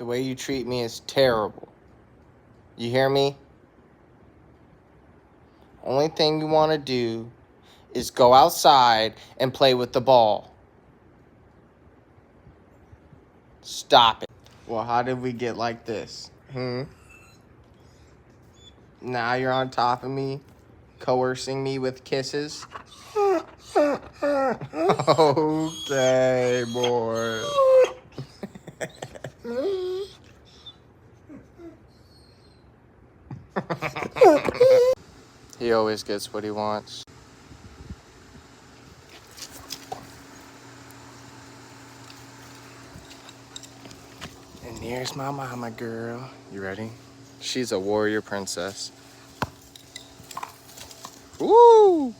The way you treat me is terrible. You hear me? Only thing you want to do is go outside and play with the ball. Stop it. Well, how did we get like this? Now you're on top of me, coercing me with kisses? Okay, boy. He always gets what he wants. And here's my mama, girl. You ready? She's a warrior princess. Woo!